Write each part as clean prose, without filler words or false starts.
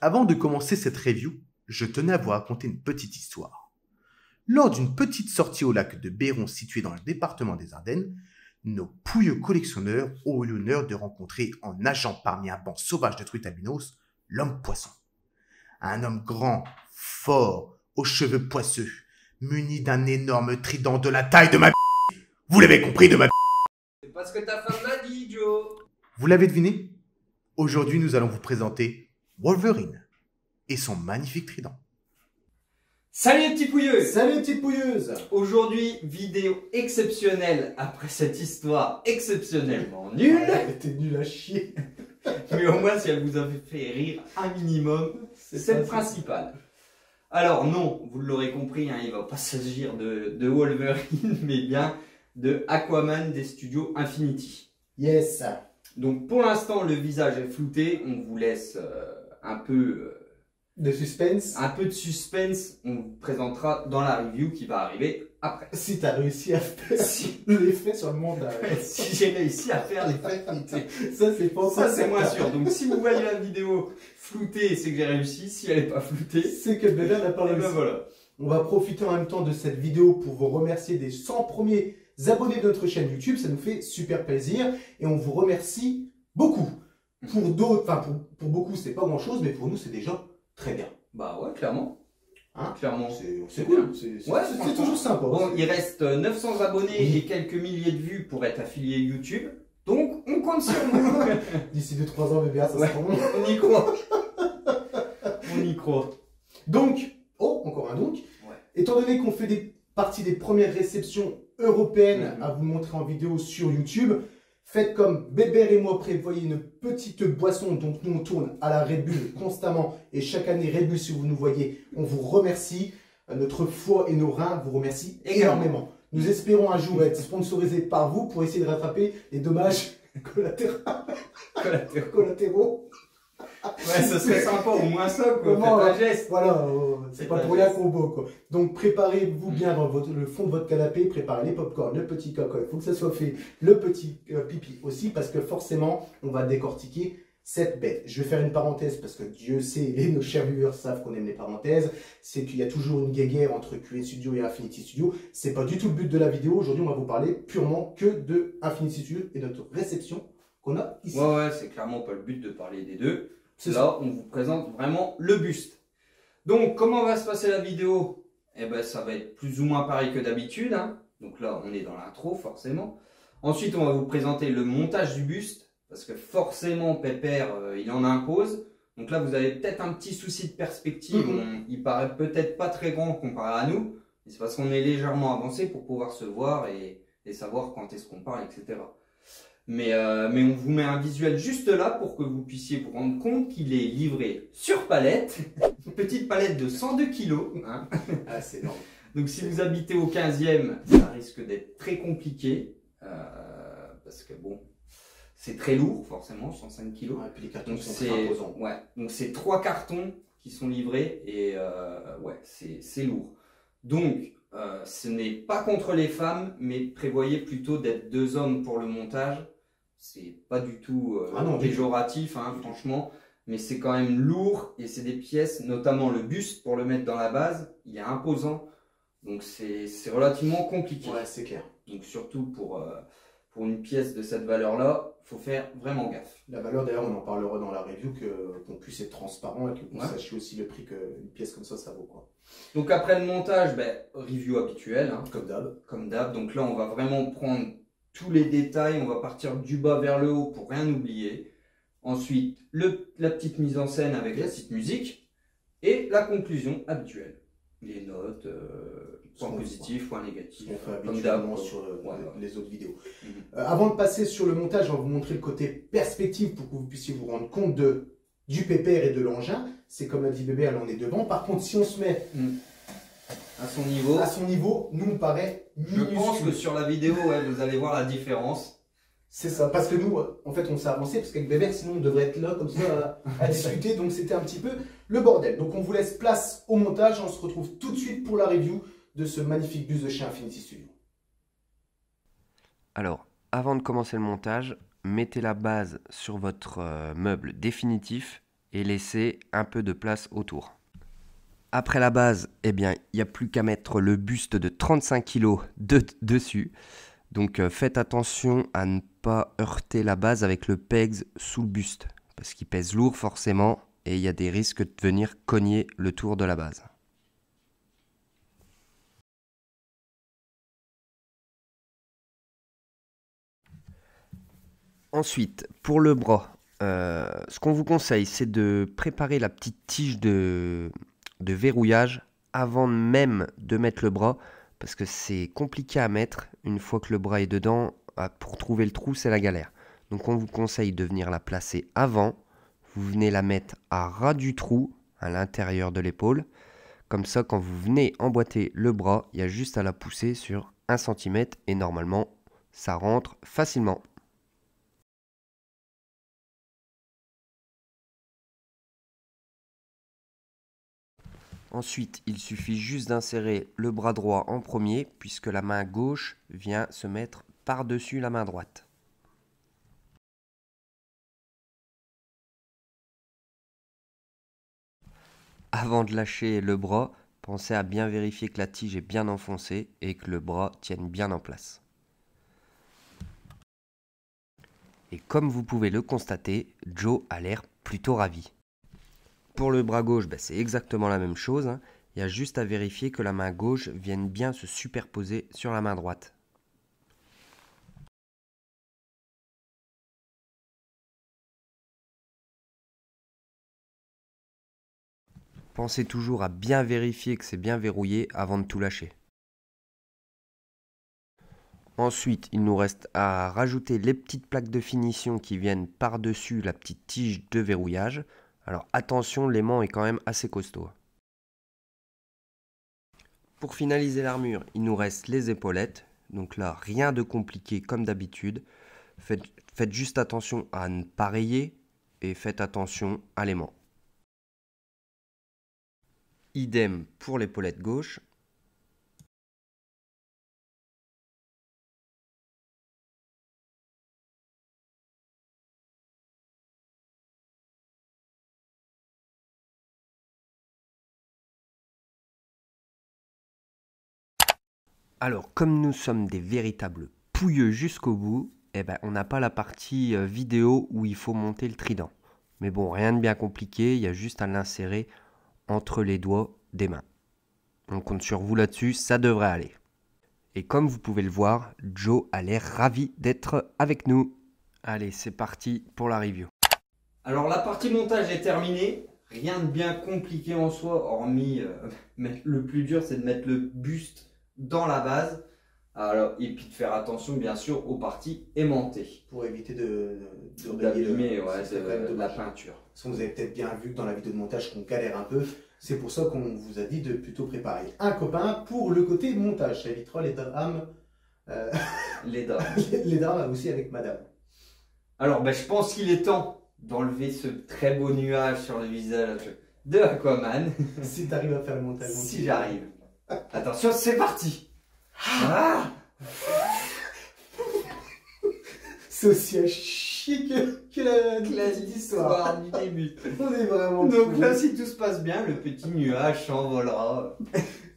Avant de commencer cette review, je tenais à vous raconter une petite histoire. Lors d'une petite sortie au lac de Béron situé dans le département des Ardennes, nos pouilleux collectionneurs ont eu l'honneur de rencontrer en nageant parmi un banc sauvage de truites albinos, l'homme poisson. Un homme grand, fort, aux cheveux poisseux, muni d'un énorme trident de la taille de ma Vous l'avez compris de ma C'est parce que ta femme l'a dit, Joe. Vous l'avez deviné? Aujourd'hui, nous allons vous présenter Wolverine et son magnifique trident. Salut les petits pouilleux. Salut les petites pouilleuses. Aujourd'hui, vidéo exceptionnelle après cette histoire exceptionnellement nulle. Elle était nulle à chier. Mais au moins, si elle vous a fait rire un minimum, c'est le principal. Alors non, vous l'aurez compris, hein, il ne va pas s'agir de Wolverine, mais bien de Aquaman des studios Infinity. Yes. Donc pour l'instant, le visage est flouté, on vous laisse un peu De suspense. de suspense, on vous présentera dans la review qui va arriver après. Si t'as réussi à faire Si, l'effet sur le montage. si j'ai réussi à faire l'effet flouté. Ça c'est pas Ça c'est moins sûr. Donc si vous voyez la vidéo floutée, c'est que j'ai réussi. Si elle n'est pas floutée, C'est que le bébé n'a pas et réussi. ben voilà. On va profiter en même temps de cette vidéo pour vous remercier des 100 premiers abonnés de notre chaîne YouTube. Ça nous fait super plaisir et on vous remercie beaucoup. Pour d'autres, enfin pour beaucoup c'est pas grand chose, mais pour nous c'est déjà très bien. Bah ouais, clairement. Hein, Clairement. c'est cool. C'est toujours sympa. Bon, il reste 900 abonnés Oui. et quelques milliers de vues pour être affilié YouTube. Donc on compte sur vous. D'ici 2-3 ans, bébé, ça Ouais. sera bon. On y croit. On y croit. Donc, encore un donc. Ouais. Étant donné qu'on fait partie des premières réceptions européennes Mhm. à vous montrer en vidéo sur YouTube, faites comme Bébert et moi prévoyez une petite boisson. Donc nous on tourne à la Red Bull constamment et chaque année Red Bull, si vous nous voyez, on vous remercie. Notre foie et nos reins vous remercient énormément. Nous espérons un jour être sponsorisés par vous pour essayer de rattraper les dommages collatéraux. Ouais, ça serait sympa, au moins ça, quoi. Comment, Faites un geste. Voilà, c'est C'est pas pas pour rien juste. qu'on boit, quoi. Donc préparez-vous bien dans le fond de votre canapé, préparez les pop-corn, le petit caca, il faut que ça soit fait, le petit pipi aussi, parce que forcément, on va décortiquer cette bête. Je vais faire une parenthèse, parce que Dieu sait, et nos chers viewers savent qu'on aime les parenthèses, c'est qu'il y a toujours une guéguerre entre QA Studio et Infinity Studio. C'est pas du tout le but de la vidéo. Aujourd'hui, on va vous parler purement que de Infinity Studio et notre réception qu'on a ici. Ouais, c'est clairement pas le but de parler des deux. C'est Là, on vous présente vraiment le buste. Donc, comment va se passer la vidéo? Eh ben, ça va être plus ou moins pareil que d'habitude, hein. Donc là, on est dans l'intro, forcément. Ensuite, on va vous présenter le montage du buste, parce que forcément, Pépère, il en impose. Donc là, vous avez peut-être un petit souci de perspective. Il paraît peut-être pas très grand comparé à nous. Mais c'est parce qu'on est légèrement avancé pour pouvoir se voir et savoir quand est-ce qu'on parle, etc. Mais on vous met un visuel juste là pour que vous puissiez vous rendre compte qu'il est livré sur palette. Une petite palette de 102 kg. Hein. Ah, c'est énorme. Donc si vous habitez au 15e, ça risque d'être très compliqué. Parce que bon, c'est très lourd forcément, 105 kg. Ouais, et puis les cartons Donc sont c'est très imposants. ouais, donc c'est 3 cartons qui sont livrés et ouais, c'est lourd. Donc ce n'est pas contre les femmes, mais prévoyez plutôt d'être 2 hommes pour le montage. C'est pas du tout péjoratif, hein, franchement, mais c'est quand même lourd et c'est des pièces, notamment le buste pour le mettre dans la base, il est imposant, donc c'est relativement compliqué. Ouais, c'est clair. Donc surtout pour une pièce de cette valeur-là, il faut faire vraiment gaffe. La valeur, d'ailleurs, on en parlera dans la review, qu'on puisse être transparent et que vous Ouais. sachiez aussi le prix qu'une pièce comme ça vaut, quoi. Donc après le montage, ben, review habituelle, hein, Comme d'hab. comme d'hab. Donc là, on va vraiment prendre tous les détails, on va partir du bas vers le haut pour rien oublier. Ensuite, la petite mise en scène avec la petite musique et la conclusion habituelle. Les notes, points positifs, points négatifs, On fait comme d'hab. habituellement sur Voilà. les autres vidéos. Mhm. Avant de passer sur le montage, on va vous montrer le côté perspective pour que vous puissiez vous rendre compte du pépère et de l'engin. C'est comme l'a dit Bébert, là on est devant. Par contre, si on se met À son niveau, à son niveau, nous on paraît je pense minuscule. que sur la vidéo, ouais, vous allez voir la différence. C'est ça, parce que nous, en fait, on s'est avancé, parce qu'avec Bébert, sinon on devrait être là, comme ça, à discuter, donc c'était un petit peu le bordel. Donc on vous laisse place au montage, on se retrouve tout de suite pour la review de ce magnifique bus de chez Infinity Studio. Alors, avant de commencer le montage, mettez la base sur votre meuble définitif et laisser un peu de place autour. Après la base, eh bien, il n'y a plus qu'à mettre le buste de 35 kg dessus. Donc faites attention à ne pas heurter la base avec le pegs sous le buste, parce qu'il pèse lourd forcément et il y a des risques de venir cogner le tour de la base. Ensuite, pour le bras, ce qu'on vous conseille, c'est de préparer la petite tige de verrouillage avant même de mettre le bras, parce que c'est compliqué à mettre. Une fois que le bras est dedans, pour trouver le trou, c'est la galère. Donc on vous conseille de venir la placer avant. Vous venez la mettre à ras du trou, à l'intérieur de l'épaule. Comme ça, quand vous venez emboîter le bras, il y a juste à la pousser sur 1 cm et normalement, ça rentre facilement. Ensuite, il suffit juste d'insérer le bras droit en premier, puisque la main gauche vient se mettre par-dessus la main droite. Avant de lâcher le bras, pensez à bien vérifier que la tige est bien enfoncée et que le bras tienne bien en place. Et comme vous pouvez le constater, Joe a l'air plutôt ravi. Pour le bras gauche, c'est exactement la même chose. Il y a juste à vérifier que la main gauche vienne bien se superposer sur la main droite. Pensez toujours à bien vérifier que c'est bien verrouillé avant de tout lâcher. Ensuite, il nous reste à rajouter les petites plaques de finition qui viennent par-dessus la petite tige de verrouillage. Alors attention, l'aimant est quand même assez costaud. Pour finaliser l'armure, il nous reste les épaulettes. Donc là, rien de compliqué comme d'habitude. Faites juste attention à ne pas rayer et faites attention à l'aimant. Idem pour l'épaulette gauche. Alors, comme nous sommes des véritables pouilleux jusqu'au bout, on n'a pas la partie vidéo où il faut monter le trident. Mais bon, rien de bien compliqué, il y a juste à l'insérer entre les doigts des mains. On compte sur vous là-dessus, ça devrait aller. Et comme vous pouvez le voir, Joe a l'air ravi d'être avec nous. Allez, c'est parti pour la review. Alors la partie montage est terminée. Rien de bien compliqué en soi, hormis le plus dur, c'est de mettre le buste dans la base. Alors, et puis de faire attention bien sûr aux parties aimantées. Pour éviter d'abîmer la peinture. Parce que vous avez peut-être bien vu que dans la vidéo de montage qu'on galère un peu. C'est pour ça qu'on vous a dit de plutôt préparer un copain pour le côté montage. Ça évitera les drames. Les drames. Les drames aussi avec madame. Alors je pense qu'il est temps d'enlever ce très beau nuage sur le visage de Aquaman. Si tu arrives à faire le montage. Si j'arrive. Attention, c'est parti. Ah, c'est aussi à chier que la petite histoire du début. On est vraiment donc là, si tout se passe bien, le petit nuage s'envolera.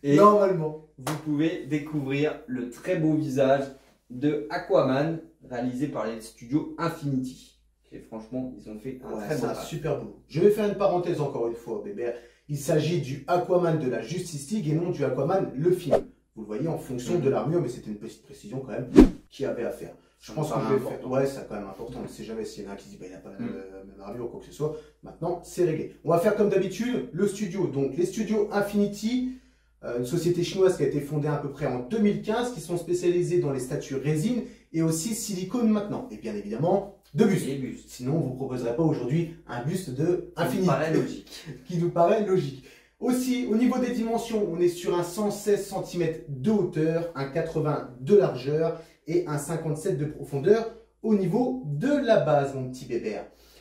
Et normalement, vous pouvez découvrir le très beau visage de Aquaman réalisé par les studios Infinity. Et franchement, ils ont fait un très beau travail. Super beau. Je vais faire une parenthèse encore une fois, bébé. Il s'agit du Aquaman de la Justice League et non du Aquaman le film. Vous le voyez en fonction de l'armure, mais c'était une petite précision quand même qu'il y avait à faire. Je pense que je vais faire. Ouais, c'est quand même important. On ne sait jamais s'il y en a un qui dit il n'a pas la même armure ou quoi que ce soit. Maintenant, c'est réglé. On va faire comme d'habitude le studio. Donc, les studios Infinity, une société chinoise qui a été fondée à peu près en 2015, qui sont spécialisés dans les statues résine et aussi silicone maintenant. Et bien évidemment, de bustes. Sinon, on ne vous proposerait pas aujourd'hui un buste de Infinity. Qui nous paraît logique. Aussi, au niveau des dimensions, on est sur un 116 cm de hauteur, un 80 de largeur et un 57 de profondeur au niveau de la base, mon petit bébé.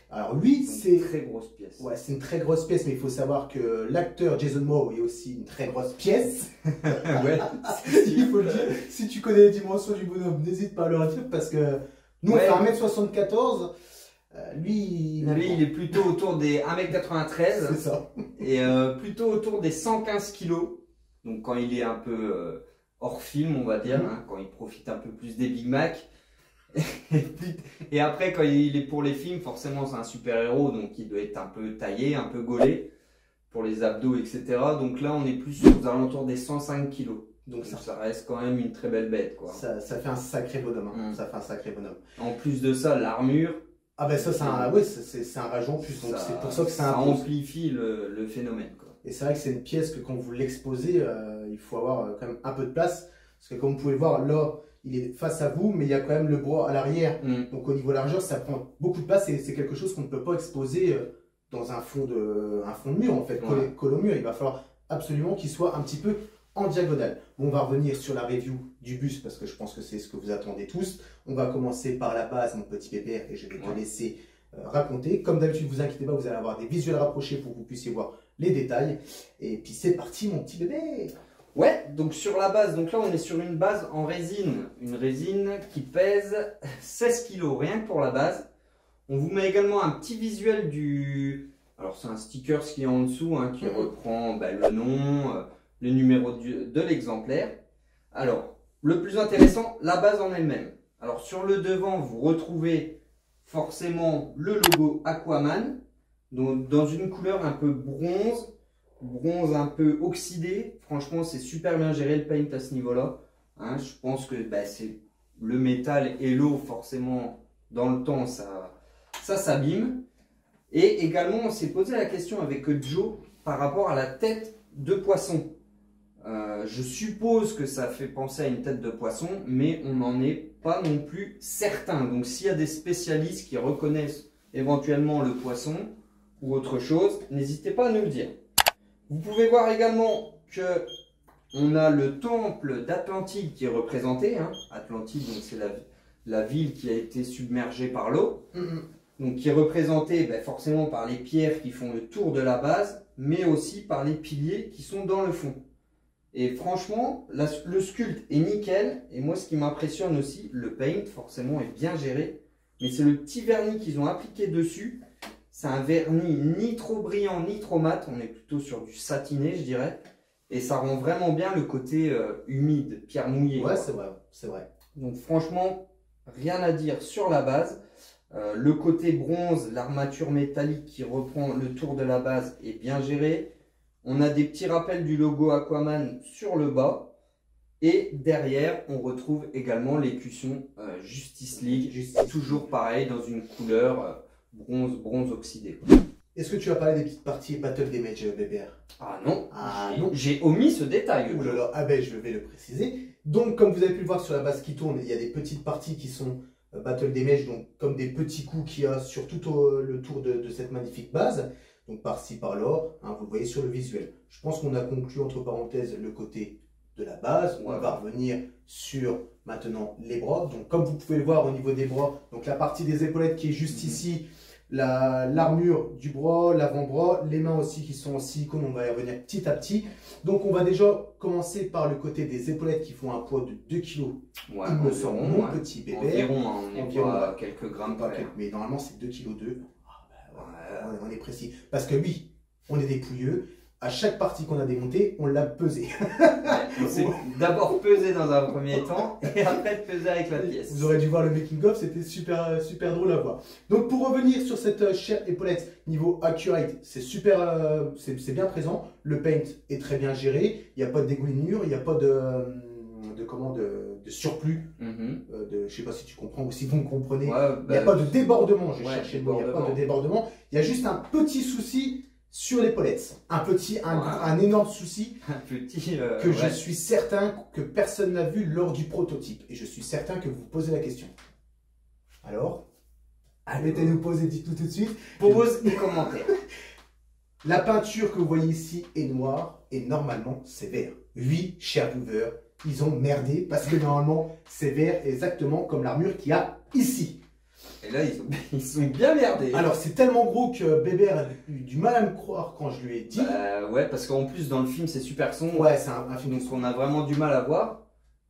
Alors lui, c'est une très grosse pièce. Ouais, c'est une très grosse pièce, mais il faut savoir que l'acteur Jason Moore est aussi une très grosse pièce. Ouais, il faut le dire. Si tu connais les dimensions du bonhomme, n'hésite pas à le dire parce que nous, on fait 1m74. Lui, Lui, il est plutôt autour des 1m93 c'est ça. et plutôt autour des 115 kilos. Donc quand il est un peu hors film, on va dire, hein, quand il profite un peu plus des Big Mac. Et après, quand il est pour les films, forcément, c'est un super-héros, donc il doit être un peu taillé, un peu gaulé pour les abdos, etc. Donc là, on est plus aux alentours des 105 kilos. Donc ça reste quand même une très belle bête, quoi. Ça fait un sacré bonhomme. Ça fait un sacré bonhomme. En plus de ça, l'armure. Ah ben ça, c'est un rajout en plus. Donc c'est pour ça que ça amplifie le phénomène, quoi. Et c'est vrai que c'est une pièce que quand vous l'exposez, il faut avoir quand même un peu de place. Parce que comme vous pouvez le voir, là, il est face à vous, mais il y a quand même le bras à l'arrière. Donc au niveau largeur, ça prend beaucoup de place et c'est quelque chose qu'on ne peut pas exposer dans un fond de mur, en fait, collé au mur. Il va falloir absolument qu'il soit un petit peu en diagonale. Bon, on va revenir sur la review du buste parce que je pense que c'est ce que vous attendez tous. On va commencer par la base, mon petit pépère, et je vais te laisser raconter. Comme d'habitude, vous inquiétez pas, vous allez avoir des visuels rapprochés pour que vous puissiez voir les détails. Et puis c'est parti, mon petit bébé. Ouais, donc sur la base, donc là on est sur une base en résine. Une résine qui pèse 16 kg, rien que pour la base. On vous met également un petit visuel du... Alors c'est un sticker qui est en dessous, hein, qui reprend le nom, le numéro de l'exemplaire. Alors, le plus intéressant, la base en elle-même. Alors sur le devant, vous retrouvez forcément le logo Aquaman, donc dans une couleur un peu bronze un peu oxydé. Franchement, c'est super bien géré le paint à ce niveau-là. Hein, je pense que c'est le métal et l'eau, forcément, dans le temps, ça s'abîme. Et également, on s'est posé la question avec Joe par rapport à la tête de poisson. Je suppose que ça fait penser à une tête de poisson, mais on n'en est pas non plus certain. Donc, s'il y a des spécialistes qui reconnaissent éventuellement le poisson ou autre chose, n'hésitez pas à nous le dire. Vous pouvez voir également que on a le temple d'Atlantide qui est représenté. Hein. Atlantide, c'est la ville qui a été submergée par l'eau. Donc qui est représenté forcément par les pierres qui font le tour de la base, mais aussi par les piliers qui sont dans le fond. Et franchement, le sculpte est nickel. Et moi, ce qui m'impressionne aussi, le paint forcément est bien géré. Mais c'est le petit vernis qu'ils ont appliqué dessus. C'est un vernis ni trop brillant ni trop mat. On est plutôt sur du satiné, je dirais. Et ça rend vraiment bien le côté humide, pierre mouillée. Ouais, c'est vrai, c'est vrai. Donc franchement, rien à dire sur la base. Le côté bronze, l'armature métallique qui reprend le tour de la base est bien géré. On a des petits rappels du logo Aquaman sur le bas. Et derrière, on retrouve également l'écusson Justice League. Toujours pareil, dans une couleur bronze oxydé. Est-ce que tu as parlé des petites parties Battle Damage, BBR? Ah non, non. J'ai omis ce détail. Ouh là là, ah ben je vais le préciser. Donc, comme vous avez pu le voir sur la base qui tourne, il y a des petites parties qui sont Battle Damage, donc comme des petits coups qu'il y a sur tout le tour de cette magnifique base. Donc par-ci, par-là, hein, vous le voyez sur le visuel. Je pense qu'on a conclu entre parenthèses le côté de la base. On va revenir sur maintenant les bras. Donc comme vous pouvez le voir au niveau des bras, donc la partie des épaulettes qui est juste ici, l'armure du bras, l'avant-bras, les mains aussi qui sont en silicone, on va y revenir petit à petit. Donc on va déjà commencer par le côté des épaulettes qui font un poids de 2 kg. Ouais, il me semble, mon petit bébé. Environ, on est pas à quelques grammes. Mais normalement c'est 2 kg 2. On est précis. Parce que oui, on est des pouilleux. À chaque partie qu'on a démontée, on l'a pesé. On s'est d'abord pesé dans un premier temps et après peser avec la pièce. Vous aurez dû voir le making-of, c'était super drôle à voir. Donc pour revenir sur cette chère épaulette, niveau accurate, c'est super, c'est bien présent. Le paint est très bien géré. Il n'y a pas de dégoulinure, il n'y a pas de surplus. Je ne sais pas si tu comprends ou si vous me comprenez. Il n'y a pas de débordement, j'ai cherché le mot. Il n'y a pas de débordement. Il y a juste un petit souci sur l'épaulette. Un énorme souci que je suis certain que personne n'a vu lors du prototype. Et je suis certain que vous posez la question. Alors, mettez-nous pause et dites-nous tout de suite. Pause et commentaires. La peinture que vous voyez ici est noire et normalement c'est vert. Oui, chers viewers, ils ont merdé parce que normalement c'est vert exactement comme l'armure qu'il y a ici. Et là, ils sont bien merdés. Alors, c'est tellement gros que Bébert a eu du mal à me croire quand je lui ai dit. Ouais, parce qu'en plus, dans le film, c'est super sombre. Ouais, c'est un film. Donc, on a vraiment du mal à voir.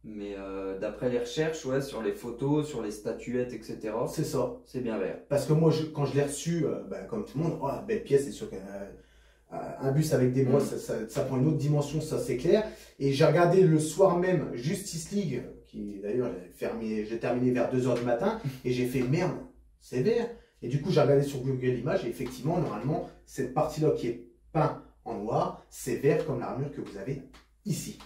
Mais d'après les recherches, ouais, sur les photos, sur les statuettes, etc., C'est ça. c'est bien vert. Parce que moi, quand je l'ai reçu, comme tout le monde, oh, belle pièce, c'est sûr qu'un bus avec des bras, ça prend une autre dimension, ça c'est clair. Et j'ai regardé le soir même Justice League, qui d'ailleurs, j'ai terminé vers 2 h du matin, et j'ai fait merde, c'est vert. Et du coup, j'ai regardé sur Google Images, et effectivement, normalement, cette partie-là qui est peinte en noir, c'est vert comme l'armure que vous avez ici.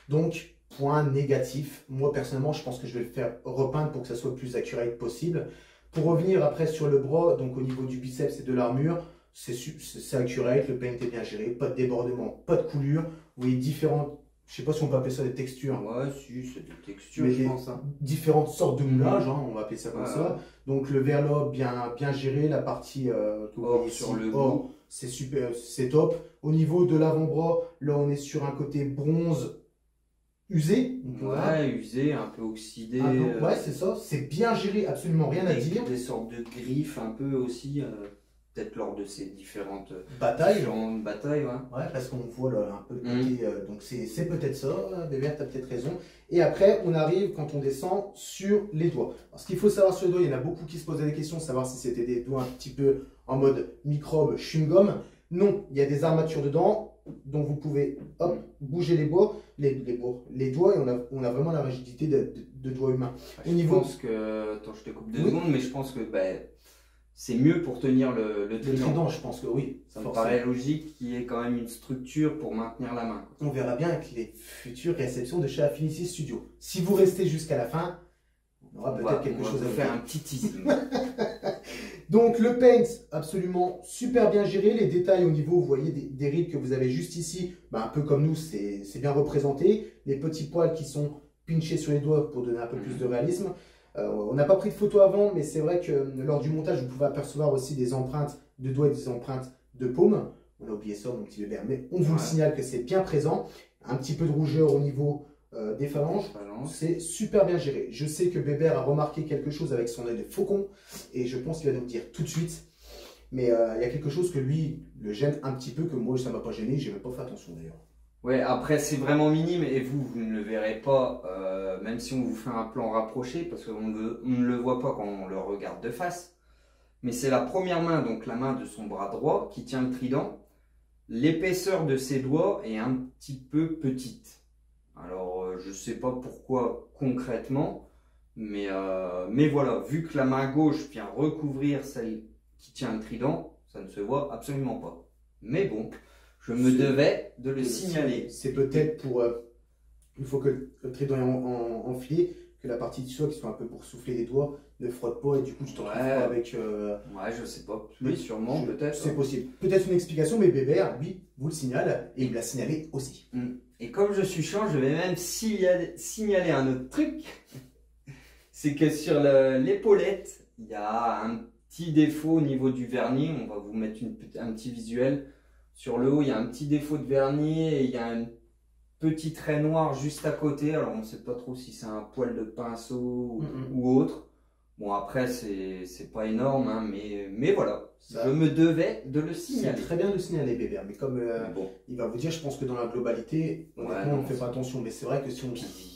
Donc, point négatif. Moi, personnellement, je pense que je vais le faire repeindre pour que ça soit le plus accurate possible. Pour revenir après sur le bras, donc au niveau du biceps et de l'armure, c'est accurate, le paint est bien géré, pas de débordement, pas de coulure. Vous voyez différentes, je sais pas si on peut appeler ça des textures. Ouais, si, c'est des textures, Mais je pense. Hein. Différentes sortes de moulage, hein, on va appeler ça comme Ouais. ça. Donc le verre là, bien géré, la partie que vous voyez ici, sur le or, bout. c'est super, c'est top. Au niveau de l'avant-bras, là on est sur un côté bronze usé. Ouais, usé, un peu oxydé. Ouais, c'est ça, c'est bien géré, absolument rien à dire. Des sortes de griffes un peu aussi, peut-être lors de ces différentes Bataille. batailles. Ouais. Ouais, parce qu'on voit là, un peu le côté, donc c'est peut-être ça, Bébert, tu as peut-être raison. Et après, on arrive, quand on descend, sur les doigts. Alors, ce qu'il faut savoir sur les doigts, il y en a beaucoup qui se posaient des questions, savoir si c'était des doigts un petit peu en mode microbe, chewing-gum. Non, il y a des armatures dedans, dont vous pouvez hop, bouger les doigts, les doigts, et on a vraiment la rigidité de doigts humains. Je pense que, attends, je te coupe 2 secondes, mais je pense que c'est mieux pour tenir le trident. Le trident, je pense que oui. Ça me paraît logique qu'il y ait quand même une structure pour maintenir la main. On verra bien avec les futures réceptions de chez Affinity Studio. Si vous restez jusqu'à la fin, on aura peut-être quelque chose à faire. Un petit teasing. Donc le paint, absolument super bien géré. Les détails au niveau, vous voyez des rides que vous avez juste ici, un peu comme nous, c'est bien représenté. Les petits poils qui sont pinchés sur les doigts pour donner un peu plus de réalisme. On n'a pas pris de photo avant, mais c'est vrai que lors du montage, vous pouvez apercevoir aussi des empreintes de doigts et des empreintes de paume. On a oublié ça, mon petit bébé, mais on vous le signale que c'est bien présent. Un petit peu de rougeur au niveau des phalanges. C'est super bien géré. Je sais que Bébert a remarqué quelque chose avec son œil de faucon, et je pense qu'il va nous le dire tout de suite. Mais il y a quelque chose que lui le gêne un petit peu, que moi ça ne m'a pas gêné, j'ai même pas fait attention d'ailleurs. Ouais, après c'est vraiment minime et vous ne le verrez pas, même si on vous fait un plan rapproché, parce qu'on ne le voit pas quand on le regarde de face. Mais c'est la première main, donc la main de son bras droit, qui tient le trident. L'épaisseur de ses doigts est un petit peu petite. Alors je sais pas pourquoi concrètement, mais voilà, vu que la main gauche vient recouvrir celle qui tient le trident, ça ne se voit absolument pas. Mais bon, je me devais de le signaler. C'est peut-être pour, une fois que le trident est enfilé, que la partie du sol qui soit un peu pour souffler les doigts ne frotte pas, et du coup je te retrouve pas avec... Ouais, je sais pas. Oui, sûrement, peut-être. C'est possible. Peut-être une explication, mais Bébert, lui, vous le signale, et il me l'a signalé aussi. Et comme je suis chiant, je vais même signaler un autre truc. C'est que sur l'épaulette, il y a un petit défaut au niveau du vernis. On va vous mettre un petit visuel. Sur le haut, il y a un petit défaut de vernis et il y a un petit trait noir juste à côté. Alors, on ne sait pas trop si c'est un poil de pinceau ou autre. Bon, après, c'est pas énorme, hein, mais voilà. Je me devais de le signaler. C'est très bien de le signaler, Bébert. Mais comme il va vous dire, je pense que dans la globalité, honnêtement, on ne fait pas attention. Mais c'est vrai que si on...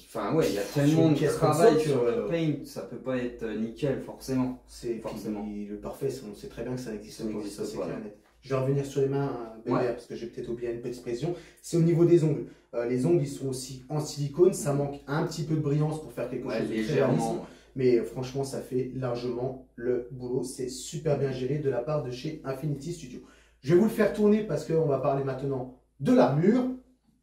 Enfin, ouais, il y a tellement de travail sur le paint, ça peut pas être nickel, forcément. Forcément. Le parfait, on sait très bien que ça n'existe pas. Ça, c'est clair et net. Je vais revenir sur les mains, Bébert, parce que j'ai peut-être oublié une petite précision. C'est au niveau des ongles. Les ongles, ils sont aussi en silicone. Ça manque un petit peu de brillance pour faire quelque chose de légèrement. Mais franchement, ça fait largement le boulot. C'est super bien géré de la part de chez Affinity Studio. Je vais vous le faire tourner parce qu'on va parler maintenant de l'armure.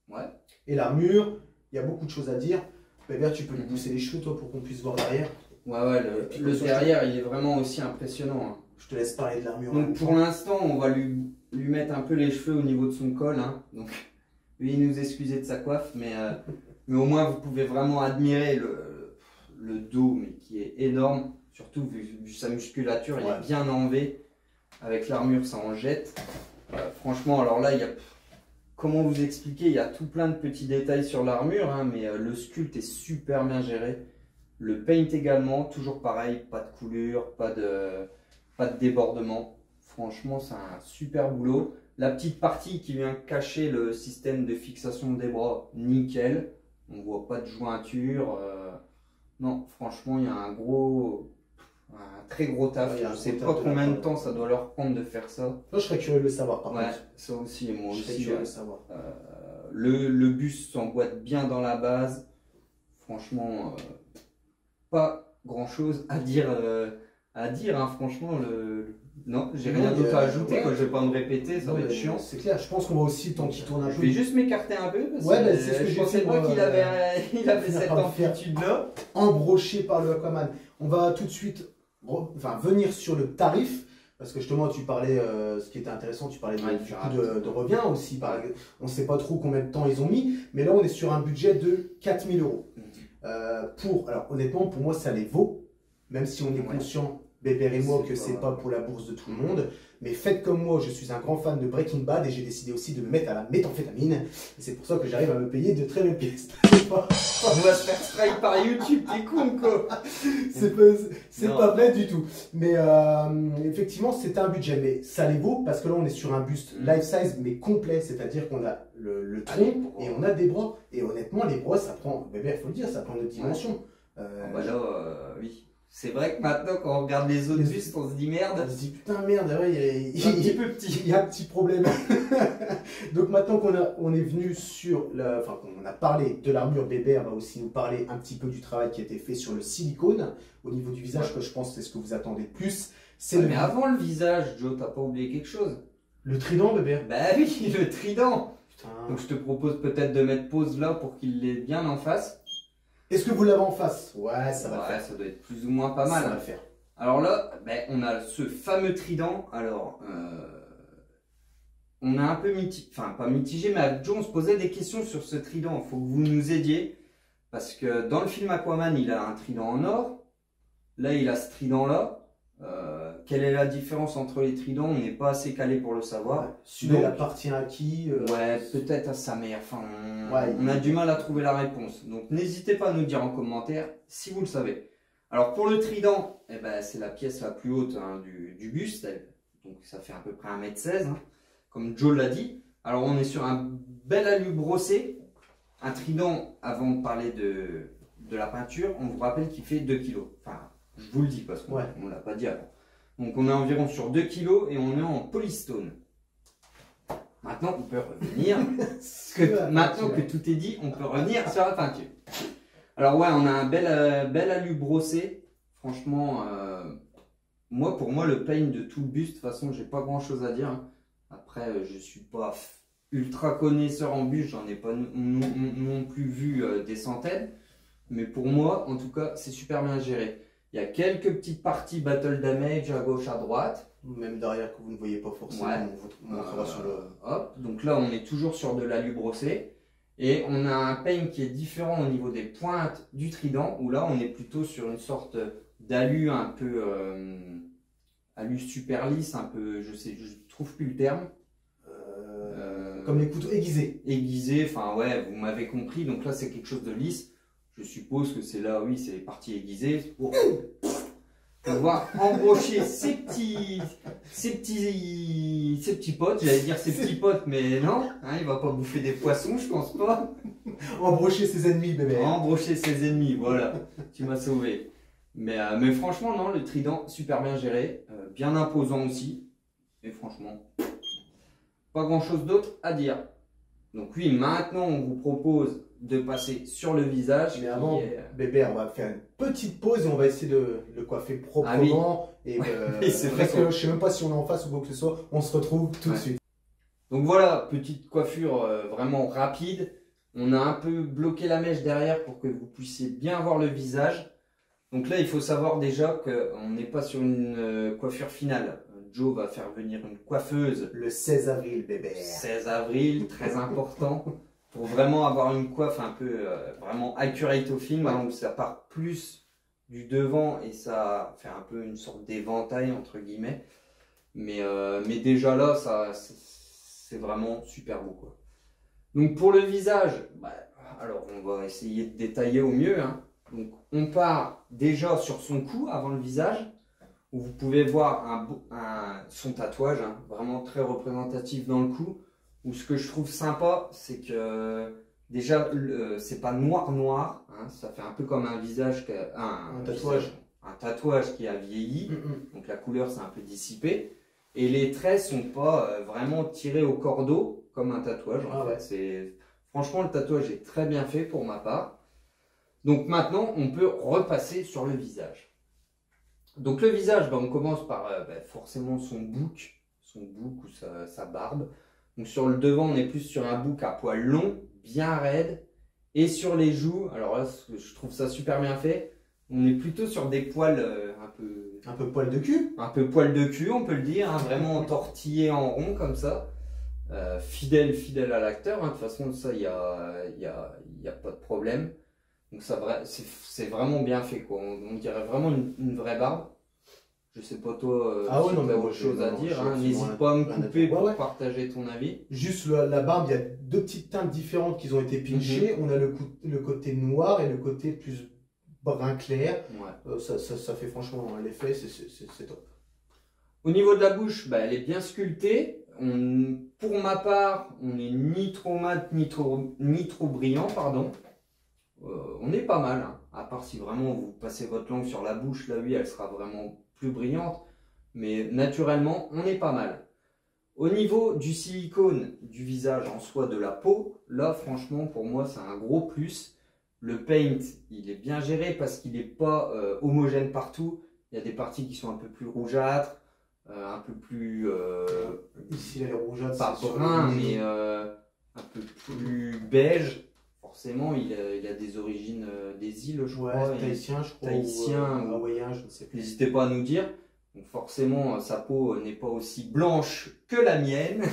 Ouais. Et l'armure, il y a beaucoup de choses à dire. Bébert, tu peux lui pousser les cheveux, toi, pour qu'on puisse voir derrière. Ouais, le derrière, il est vraiment aussi impressionnant. Hein. Je te laisse parler de l'armure. Donc, pour l'instant, on va lui mettre un peu les cheveux au niveau de son col. Hein. Donc, lui, il nous excusait de sa coiffe, mais au moins, vous pouvez vraiment admirer le dos, mais qui est énorme, surtout vu sa musculature, il est bien enlevé. Avec l'armure, ça en jette. Franchement, alors là, il y a... Comment vous expliquer? Il y a tout plein de petits détails sur l'armure, hein, mais le sculpte est super bien géré. Le paint également, toujours pareil, pas de coulure, pas de débordement. Franchement, c'est un super boulot. La petite partie qui vient cacher le système de fixation des bras, nickel. On voit pas de jointure. Non, franchement, il y a un très gros taf. Ouais, Je sais pas combien de temps ça doit leur prendre de faire ça. Moi, je serais curieux de le savoir, par Ouais, contre. ça aussi, et moi Je serais aussi. curieux de le savoir. Le buste s'emboîte bien dans la base. Franchement, pas grand chose à dire. Hein, franchement, non, j'ai rien Non, d'autre à ajouter. ouais. Quoi, je vais pas me répéter, ça Non, va mais être chiant. C'est clair, je pense qu'on va aussi, le temps qu'il tourne un Je peu. vais juste m'écarter un peu parce Ouais, que bah, c'est ce que je j'ai pensais fait, pas moi, qu'il avait, il avait finir cette par le faire. amplitude-là. Embroché par le Aquaman. On va tout de suite venir sur le tarif. Parce que justement, tu parlais, ce qui était intéressant, tu parlais Ouais, du faire coût un de revient aussi. On ne sait pas trop combien de temps ils ont mis, mais là, on est sur un budget de 4 000 euros. Alors, honnêtement, pour moi, ça les vaut, même si on est conscient, Bébert et moi, que c'est pas pour la bourse de tout le monde. Mais faites comme moi, je suis un grand fan de Breaking Bad et j'ai décidé aussi de me mettre à la méthamphétamine. Et c'est pour ça que j'arrive à me payer de très belles pièces. On va se faire strike par YouTube, t'es con quoi. C'est pas vrai du tout. Mais effectivement, c'est un budget. Mais ça les vaut parce que là, on est sur un buste life size mais complet. C'est-à-dire qu'on a le tronc et on a des bras. Et honnêtement, les bras, ça prend, il faut le dire, ça prend une dimension. Oui. C'est vrai que maintenant, quand on regarde les autres bustes, on se dit merde. On se dit putain, merde, ouais, il est un petit peu petit. Il y a un petit problème. Donc maintenant qu'on est venu sur, qu'on a parlé de l'armure, Bébert va aussi nous parler un petit peu du travail qui a été fait sur le silicone au niveau du visage, que je pense que c'est ce que vous attendez le plus. Mais avant le visage, Joe, t'as pas oublié quelque chose? Le trident, Bébert. Bah oui, le trident. Putain. Donc je te propose peut-être de mettre pause là pour qu'il l'ait bien en face. Est-ce que vous l'avez en face? Ouais, ça va le faire. Ça doit être plus ou moins pas mal. Ça va le faire. Alors là, on a ce fameux trident. Alors, on a un peu pas mitigé, mais avec Joe, on se posait des questions sur ce trident. Il faut que vous nous aidiez. Parce que dans le film Aquaman, il a un trident en or. Là, il a ce trident-là. Quelle est la différence entre les tridents? On n'est pas assez calé pour le savoir. Ouais. Celui-là, il appartient à qui? Ouais, peut-être à sa mère. Enfin, ouais, on a du mal à trouver la réponse. Donc, n'hésitez pas à nous dire en commentaire si vous le savez. Alors, pour le trident, c'est la pièce la plus haute du buste. Donc, ça fait à peu près 1,16 m, comme Joe l'a dit. Alors, on est sur un bel alu brossé. Un trident, avant de parler de la peinture, on vous rappelle qu'il fait 2 kg. Enfin, je vous le dis parce qu'on ne l'a pas dit avant. Donc on est environ sur 2 kg et on est en polystone. Maintenant on peut revenir, maintenant que tout est dit, on peut revenir sur la peinture. Alors ouais, on a un bel alu brossé. Franchement, pour moi le paint de tout le buste, de toute façon j'ai pas grand chose à dire. Après je suis pas ultra connaisseur en buste, j'en ai pas non plus vu des centaines. Mais pour moi, en tout cas, c'est super bien géré. Il y a quelques petites parties battle damage à gauche, à droite. Même derrière que vous ne voyez pas forcément. Ouais. On montrera sur le... Hop. Donc là, on est toujours sur de l'alu brossé. Et on a un paint qui est différent au niveau des pointes du trident. Où là, on est plutôt sur une sorte d'alu un peu... alu super lisse, un peu... Je trouve plus le terme. Comme les couteaux aiguisés. Aiguisé, enfin ouais, vous m'avez compris. Donc là, c'est quelque chose de lisse. Je suppose que c'est là, oui, c'est les parties aiguisées pour pouvoir embrocher ces petits potes. J'allais dire ces petits potes, mais non, il va pas bouffer des poissons, je pense pas. Embrocher ses ennemis, bébé. Embrocher ses ennemis, voilà, tu m'as sauvé. Mais franchement, non, le trident, super bien géré, bien imposant aussi. Et franchement, pas grand chose d'autre à dire. Donc oui, maintenant, on vous propose de passer sur le visage. Mais avant, bébé, on va faire une petite pause et on va essayer de le coiffer proprement. Et c'est vrai que je sais même pas si on est en face ou quoi que ce soit. On se retrouve tout de suite. Donc voilà, petite coiffure vraiment rapide. On a un peu bloqué la mèche derrière pour que vous puissiez bien voir le visage. Donc là, il faut savoir déjà qu'on n'est pas sur une coiffure finale. Joe va faire venir une coiffeuse. Le 16 avril, bébé. 16 avril, très important. Pour vraiment avoir une coiffe un peu vraiment accurate au film, où ça part plus du devant et ça fait un peu une sorte d'éventail entre guillemets. Mais déjà là, c'est vraiment super beau quoi. Donc pour le visage, alors on va essayer de détailler au mieux. Donc on part déjà sur son cou avant le visage, où vous pouvez voir son tatouage, vraiment très représentatif dans le cou. Où ce que je trouve sympa, c'est que Déjà, c'est pas noir, hein, ça fait un peu comme un visage, un tatouage. Un tatouage qui a vieilli, donc la couleur s'est un peu dissipée. Et les traits sont pas vraiment tirés au cordeau comme un tatouage. En fait. Franchement, le tatouage est très bien fait pour ma part. Donc maintenant, on peut repasser sur le visage. Donc le visage, on commence par forcément son bouc ou sa barbe. Donc sur le devant, on est plus sur un bouc à poils longs, bien raide. Et sur les joues, alors là, je trouve ça super bien fait. On est plutôt sur des poils un peu poil de cul. Un peu poil de cul, on peut le dire, hein, vraiment tortillé en rond comme ça. Fidèle à l'acteur, hein. De toute façon, ça, il y a pas de problème. Donc c'est vraiment bien fait, quoi. On dirait vraiment une vraie barbe. Je sais pas toi si tu as autre chose à dire, hein. N'hésite pas à me couper pour partager ton avis. Juste la barbe, il y a deux petites teintes différentes qui ont été pinchées. On a le côté noir et le côté plus brun clair. Ça fait franchement l'effet, c'est top. Au niveau de la bouche, elle est bien sculptée. Pour ma part, on n'est ni trop mat ni trop brillant, pardon. On est pas mal, hein. À part si vraiment vous passez votre langue sur la bouche, là oui, elle sera vraiment plus brillante. Mais naturellement, on est pas mal. Au niveau du silicone du visage en soi, de la peau, là franchement pour moi c'est un gros plus. Le paint, il est bien géré parce qu'il n'est pas homogène partout. Il y a des parties qui sont un peu plus rougeâtres, un peu plus... Ici, il est rougeâtre, pas brun, mais un peu plus beige. Forcément, il a des origines des îles, je crois. Tahitien, je crois. Tahitien ou hawaïen, je ne sais plus. N'hésitez pas à nous dire. Donc forcément, sa peau n'est pas aussi blanche que la mienne.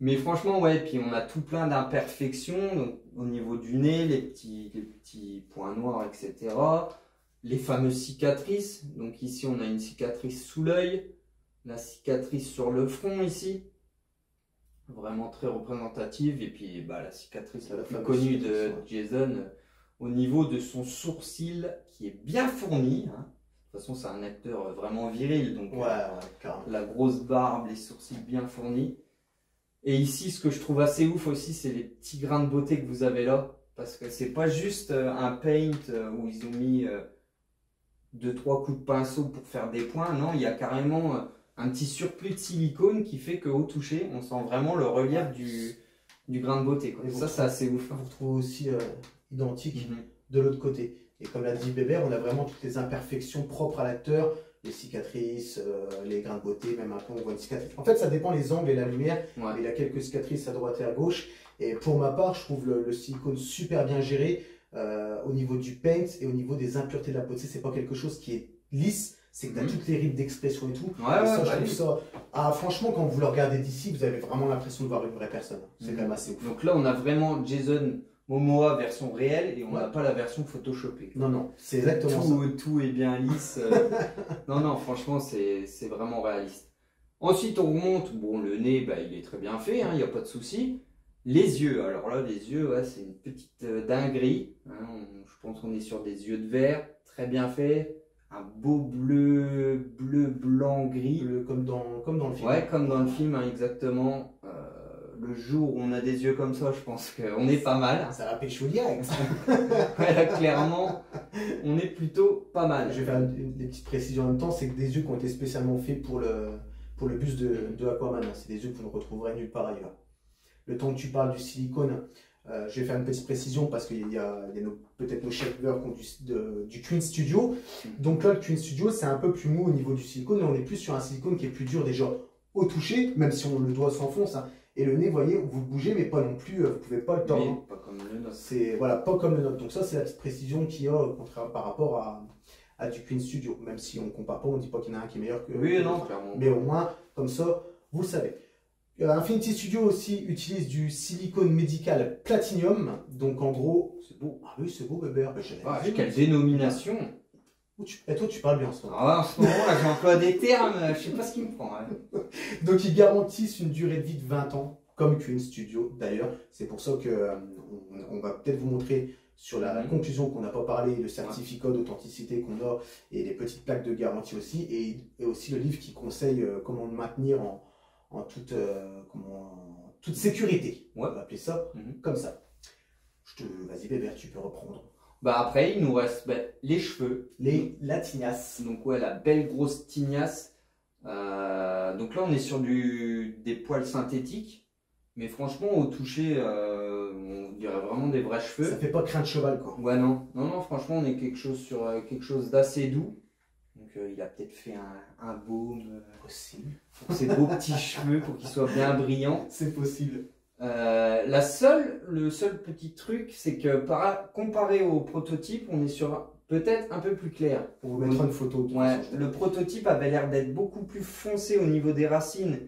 Mais franchement, ouais, puis on a tout plein d'imperfections. Donc au niveau du nez, les petits points noirs, etc. Les fameuses cicatrices. Donc ici, on a une cicatrice sous l'œil. La cicatrice sur le front ici. Vraiment très représentative. Et puis la cicatrice la plus connue de Jason au niveau de son sourcil qui est bien fourni. Hein. De toute façon, c'est un acteur vraiment viril. Donc la grosse barbe, les sourcils bien fournis. Et ici, ce que je trouve assez ouf aussi, c'est les petits grains de beauté que vous avez là. Parce que c'est pas juste un paint où ils ont mis 2-3 coups de pinceau pour faire des points. Non, il y a carrément un petit surplus de silicone qui fait qu'au toucher, on sent vraiment le relief du grain de beauté, quoi. Ça, c'est assez ouf. On retrouve aussi identique de l'autre côté. Et comme l'a dit Bébert, on a vraiment toutes les imperfections propres à l'acteur. Les cicatrices, les grains de beauté, même un peu on voit une cicatrice. En fait, ça dépend les angles et la lumière. Il y a quelques cicatrices à droite et à gauche. Et pour ma part, je trouve le silicone super bien géré au niveau du paint et au niveau des impuretés de la peau. Tu sais, c'est pas quelque chose qui est lisse, c'est que tu as toutes les rides d'expression et tout. Je trouve ça. Ah, franchement, quand vous le regardez d'ici, vous avez vraiment l'impression de voir une vraie personne. C'est quand même assez ouf. Donc là, on a vraiment Jason Momoa version réelle et on n'a pas la version photoshopée. Non, c'est exactement ça. Tout est bien lisse. Non, franchement, c'est vraiment réaliste. Ensuite, on remonte. Bon, le nez, il est très bien fait, il n'y a pas de souci. Les yeux, alors là, les yeux, c'est une petite dinguerie. Hein. Je pense qu'on est sur des yeux de verre, très bien fait. Un beau bleu, blanc, gris. Comme dans le film. Ouais, comme dans le film, exactement. Le jour où on a des yeux comme ça, je pense qu'on est pas mal. Ça va pécho direct. Là, clairement, on est plutôt pas mal. Je vais faire des petites précisions en même temps. C'est que des yeux qui ont été spécialement faits pour le buste de Aquaman. C'est des yeux que vous ne retrouverez nulle part ailleurs. Le temps que tu parles du silicone, je vais faire une petite précision parce qu'il y a peut-être nos chefs-d'œuvre du Queen Studio. Donc là, le Queen Studio, c'est un peu plus mou au niveau du silicone, mais on est plus sur un silicone qui est plus dur déjà au toucher, même si le doigt s'enfonce. Hein. Et le nez, vous voyez, vous le bougez, mais pas non plus, vous pouvez pas le tordre. Oui, pas comme le nôtre. C'est pas comme le nôtre. Donc ça, c'est la petite précision qu'il y a par rapport à du Queen Studio. Même si on ne compare pas, on ne dit pas qu'il y en a un qui est meilleur que oui, non, l'autre. clairement. Mais au moins, comme ça, vous le savez. Infinity Studio aussi utilise du silicone médical Platinum. Donc en gros, c'est beau. Ah oui, c'est beau, Bébert. Quelle dénomination! Et toi, tu parles bien en ce moment. En ce moment, là, j'emploie des termes, je sais pas ce qui me prend. Hein. Donc, ils garantissent une durée de vie de 20 ans, comme Queen Studio d'ailleurs. C'est pour ça qu'on va peut-être vous montrer sur la conclusion qu'on n'a pas parlé, le certificat d'authenticité qu'on a et les petites plaques de garantie aussi. Et aussi le livre qui conseille comment le maintenir en toute toute sécurité. Ouais. On va appeler ça comme ça. Vas-y Bébert, tu peux reprendre. Bah après, il nous reste les cheveux. La tignasse. Donc ouais, la belle grosse tignasse. Donc là, on est sur des poils synthétiques. Mais franchement, au toucher, on dirait vraiment des vrais cheveux. Ça fait pas crin de cheval, quoi. Ouais, non. Non, franchement, on est sur quelque chose d'assez doux. Donc il a peut-être fait un baume Possible. pour ses beaux petits cheveux, pour qu'ils soient bien brillants. C'est possible. Le seul petit truc, c'est que comparé au prototype, on est sur peut-être un peu plus clair. On vous mettra une photo. Ouais, le prototype avait l'air d'être beaucoup plus foncé au niveau des racines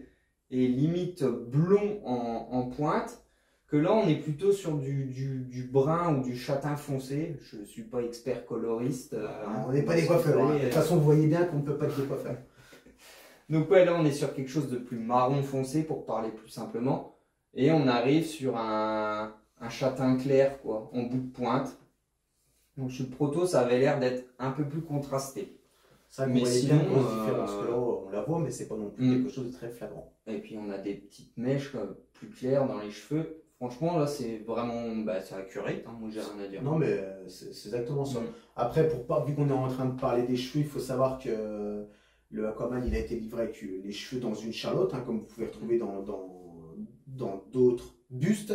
et limite blond en pointe. Que là, on est plutôt sur du brun ou du châtain foncé. Je ne suis pas expert coloriste. On n'est pas des coiffeurs. De toute façon, vous voyez bien qu'on ne peut pas être des coiffeurs. Donc ouais, là, on est sur quelque chose de plus marron foncé pour parler plus simplement. Et on arrive sur un châtain clair, quoi, en bout de pointe. Donc sur le proto, ça avait l'air d'être un peu plus contrasté. Ça, mais sinon, sinon, bien une grosse différence. Que là, on la voit, mais c'est pas non plus quelque chose de très flagrant. Et puis on a des petites mèches plus claires dans les cheveux. Franchement, là, c'est vraiment, c'est accurate, hein, moi j'ai rien à dire. Non, mais c'est exactement ça. Après, vu qu'on est en train de parler des cheveux, il faut savoir que le Aquaman, il a été livré avec les cheveux dans une charlotte, comme vous pouvez retrouver dans d'autres bustes.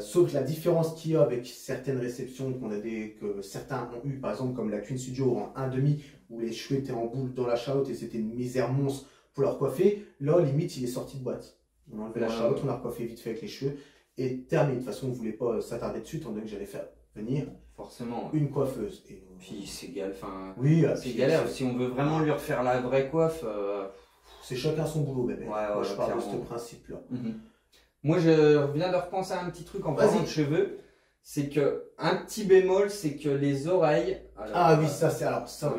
Sauf que la différence qu'il y a avec certaines réceptions que certains ont eu, par exemple comme la Queen Studio en 1,5, où les cheveux étaient en boule dans la charlotte et c'était une misère monstre pour leur coiffer, là limite il est sorti de boîte. On a enlevé la charlotte, on a recoiffé vite fait avec les cheveux et terminé. De toute façon on ne voulait pas s'attarder dessus, étant donné que j'allais faire venir forcément une coiffeuse. Et puis c'est galère, oui, c'est galère. Si on veut vraiment lui refaire la vraie coiffe, c'est chacun son boulot, bébé. Ouais, je parle de ce principe-là. Moi, je viens de repenser à un petit truc en parlant de cheveux. C'est que un petit bémol, c'est que les oreilles. Alors, oui, ça,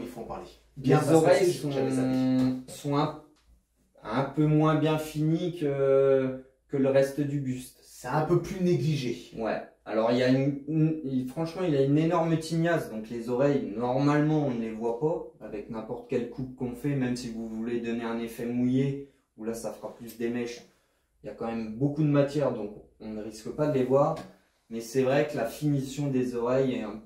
il faut en parler. Bien les oreilles sont un peu moins bien finies que le reste du buste. C'est un peu plus négligé. Ouais. Alors, franchement, il a une énorme tignasse. Donc, les oreilles, normalement, on ne les voit pas avec n'importe quelle coupe qu'on fait, même si vous voulez donner un effet mouillé, où là, ça fera plus des mèches. Il y a quand même beaucoup de matière, donc on ne risque pas de les voir. Mais c'est vrai que la finition des oreilles est un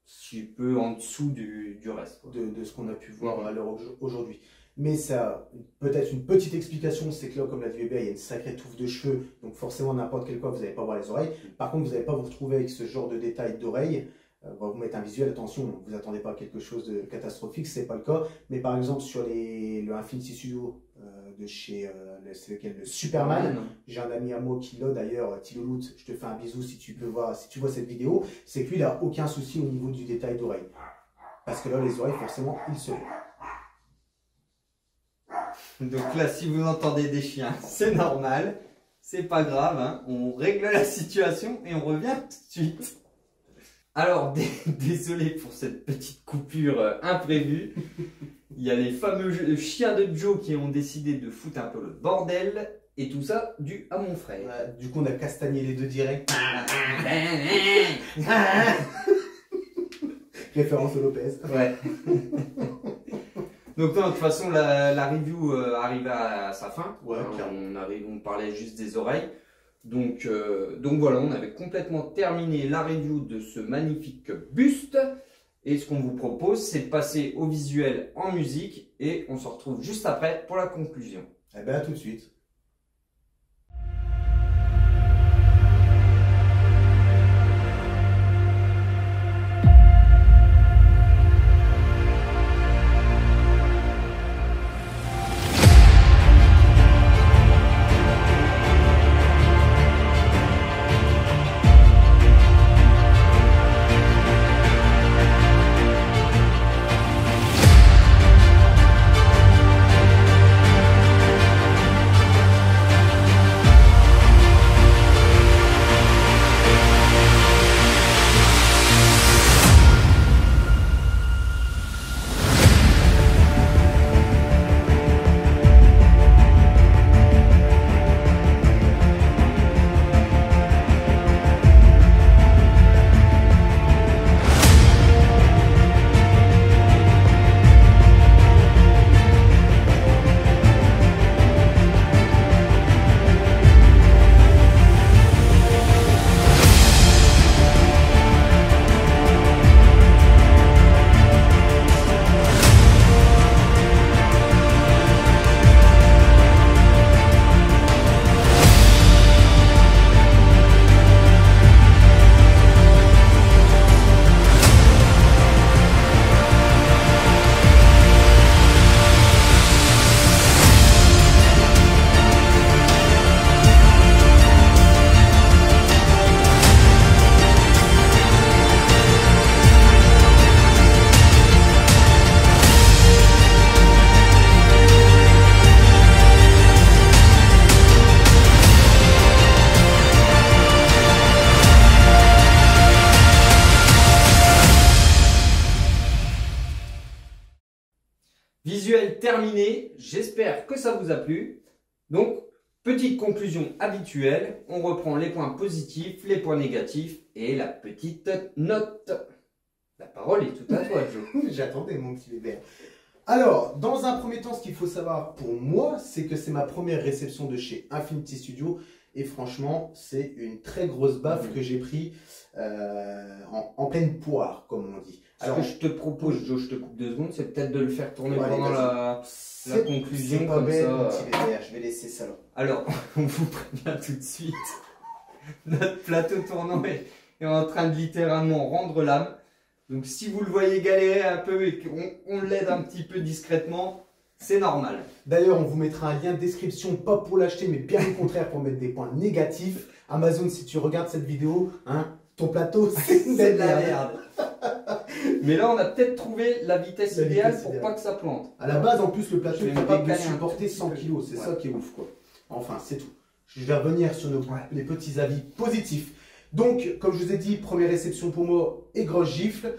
petit peu en dessous du reste. De ce qu'on a pu voir à l'heure aujourd'hui. Mais ça, peut-être une petite explication, c'est que là, comme l'a dit Weber, il y a une sacrée touffe de cheveux. Donc forcément, n'importe quel coiffe, vous n'allez pas voir les oreilles. Par contre, vous n'allez pas vous retrouver avec ce genre de détails d'oreilles. On va vous mettre un visuel, attention, ne vous attendez pas à quelque chose de catastrophique, ce n'est pas le cas. Mais par exemple, sur le Infinity Studio de chez c'est lequel, le Superman, j'ai un ami à moi qui l'a d'ailleurs, Tilolut, je te fais un bisou si tu vois cette vidéo, c'est que lui, il n'a aucun souci au niveau du détail d'oreille. Parce que là, les oreilles, forcément, ils se lèvent. Donc là, si vous entendez des chiens, c'est normal, c'est pas grave, hein. On règle la situation et on revient tout de suite. Alors, désolé pour cette petite coupure imprévue. Il y a les fameux chiens de Joe qui ont décidé de foutre un peu le bordel. Et tout ça dû à mon frère. Du coup, on a castagné les deux directs. Référence au Lopez. Ouais. Donc, de toute façon, la review arrive à sa fin. Ouais, on parlait juste des oreilles. Donc voilà, on avait complètement terminé la review de ce magnifique buste. Et ce qu'on vous propose, c'est de passer au visuel en musique. Et on se retrouve juste après pour la conclusion. Eh bien, à tout de suite. terminé. J'espère que ça vous a plu. Donc, petite conclusion habituelle. On reprend les points positifs, les points négatifs et la petite note. La parole est tout à toi, Joe. J'attendais mon petit bébé. Alors, dans un premier temps, ce qu'il faut savoir pour moi, c'est que c'est ma première réception de chez Infinity Studio. Et franchement, c'est une très grosse baffe que j'ai pris en pleine poire, comme on dit. Alors, ce que je te propose, Joe, je te coupe 2 secondes, c'est peut-être de le faire tourner Ouais, pendant la conclusion. C'est pas comme bête, ça. mon petit bébé. Je vais laisser ça là. Alors, on vous prévient tout de suite. Notre plateau tournant est en train de littéralement rendre l'âme. Donc, si vous le voyez galérer un peu et qu'on l'aide un petit peu discrètement, c'est normal. D'ailleurs, on vous mettra un lien de description, pas pour l'acheter, mais bien au contraire pour mettre des points négatifs. Amazon, si tu regardes cette vidéo, hein, ton plateau, c'est de la merde. Mais là, on a peut-être trouvé la vitesse idéale pour pas que ça plante. À la base, en plus, le plateau est Je vais capable de me décaler supporter un petit 100 peu. kg. C'est Ouais. ça qui est ouf, quoi. Enfin, c'est tout. Je vais revenir sur les petits avis positifs. Donc, comme je vous ai dit, première réception pour moi et grosse gifle.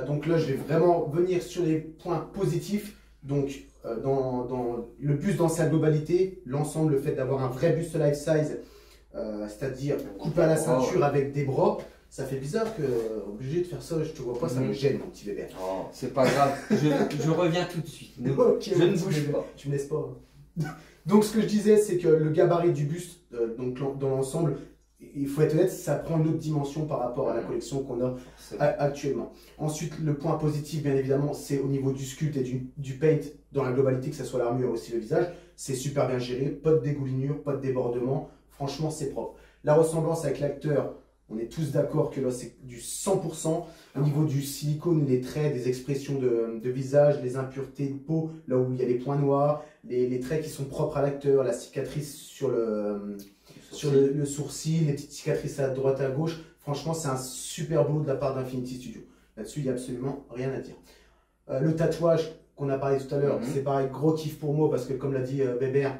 Donc là, je vais vraiment venir sur les points positifs. Donc, dans le buste dans sa globalité, l'ensemble, le fait d'avoir un vrai buste life size, c'est-à-dire coupé à la ceinture avec des bras, ça fait bizarre que obligé de faire ça, je te vois pas, ça me gêne, mon petit bébé. Oh, c'est pas grave, je reviens tout de suite. Ok, Je mon ne petit bouge bébé, pas. tu me laisses pas. Donc, ce que je disais, c'est que le gabarit du buste, donc dans l'ensemble, il faut être honnête, ça prend une autre dimension par rapport à la collection qu'on a actuellement. Ensuite, le point positif, bien évidemment, c'est au niveau du sculpte et du paint dans la globalité, que ce soit l'armure aussi le visage. C'est super bien géré, pas de dégoulinure, pas de débordement. Franchement, c'est propre. La ressemblance avec l'acteur, on est tous d'accord que là, c'est du 100%. Au niveau du silicone, les traits, des expressions de visage, les impuretés de peau, là où il y a les points noirs, les traits qui sont propres à l'acteur, la cicatrice sur le sourcil, les petites cicatrices à droite à gauche. Franchement, c'est un super boulot de la part d'Infinity Studio. Là-dessus, il n'y a absolument rien à dire. Le tatouage qu'on a parlé tout à l'heure, c'est pareil, gros kiff pour moi parce que comme l'a dit Bébert,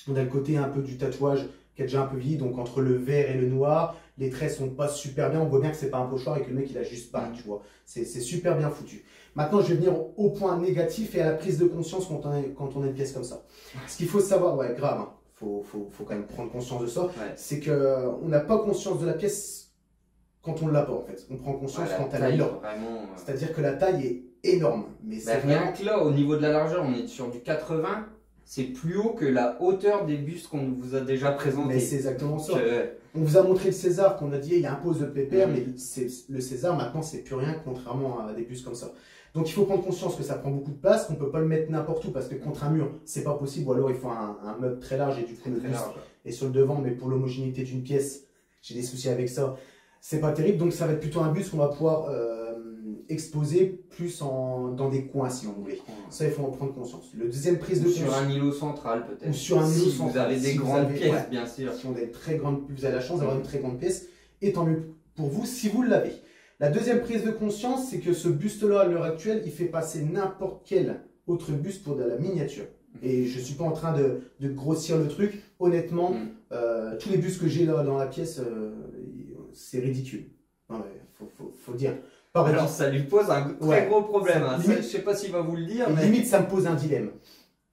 on a le côté un peu du tatouage qui est déjà un peu vieilli, donc entre le vert et le noir, les traits sont pas super bien, on voit bien que c'est pas un pochoir et que le mec il a juste pas, tu vois. C'est super bien foutu. Maintenant, je vais venir au point négatif et à la prise de conscience quand on a une pièce comme ça. Ce qu'il faut savoir, ouais, grave, hein, faut quand même prendre conscience de ça, c'est qu'on n'a pas conscience de la pièce quand on l'a pas en fait. On prend conscience quand elle est là. C'est-à-dire que la taille est énorme. Mais bah, rien que là, au niveau de la largeur, on est sur du 80. C'est plus haut que la hauteur des bustes qu'on vous a déjà présentés. Mais c'est exactement ça. On vous a montré le César qu'on a dit il impose le pépère, mais le César maintenant c'est plus rien contrairement à des bustes comme ça. Donc il faut prendre conscience que ça prend beaucoup de place, qu'on ne peut pas le mettre n'importe où parce que contre un mur c'est pas possible, ou alors il faut un meuble très large et du coup le buste est sur le devant, mais pour l'homogénéité d'une pièce, j'ai des soucis avec ça, c'est pas terrible. Donc ça va être plutôt un buste qu'on va pouvoir exposer plus dans des coins si on voulait. Ça il faut en prendre conscience. Le deuxième prise de conscience. Sur un îlot central peut-être. Ou sur un îlot central. Vous avez des grandes pièces bien sûr. Si on a vous avez la chance d'avoir une très grande pièce, et tant mieux pour vous si vous l'avez. La deuxième prise de conscience, c'est que ce buste-là, à l'heure actuelle, il fait passer n'importe quel autre buste pour de la miniature. Et je ne suis pas en train de grossir le truc. Honnêtement, tous les bustes que j'ai là dans la pièce, c'est ridicule. Faut dire. Alors ça lui pose un très gros problème. Hein. Limite, je ne sais pas s'il va vous le dire. Mais limite, ça me pose un dilemme.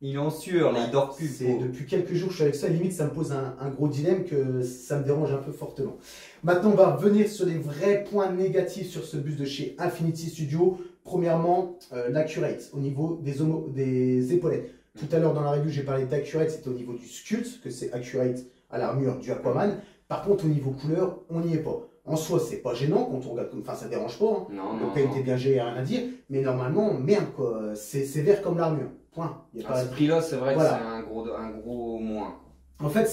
Il est en sueur, là, il dort plus. Depuis quelques jours que je suis avec ça, limite ça me pose un gros dilemme que ça me dérange un peu fortement. Maintenant, on va revenir sur les vrais points négatifs sur ce buste de chez Infinity Studio. Premièrement, l'accurate au niveau des épaulettes. Tout à l'heure dans la review, j'ai parlé d'accurate, c'était au niveau du sculpte, que c'est accurate à l'armure du Aquaman. Par contre, au niveau couleur, on n'y est pas. En soi, c'est pas gênant quand on regarde, enfin ça dérange pas. Hein. Non, le paint est bien géré, rien à dire. Mais normalement, merde quoi, c'est vert comme l'armure. Point. Y a pas... À ce prix-là, c'est vrai que c'est un gros moins. En fait,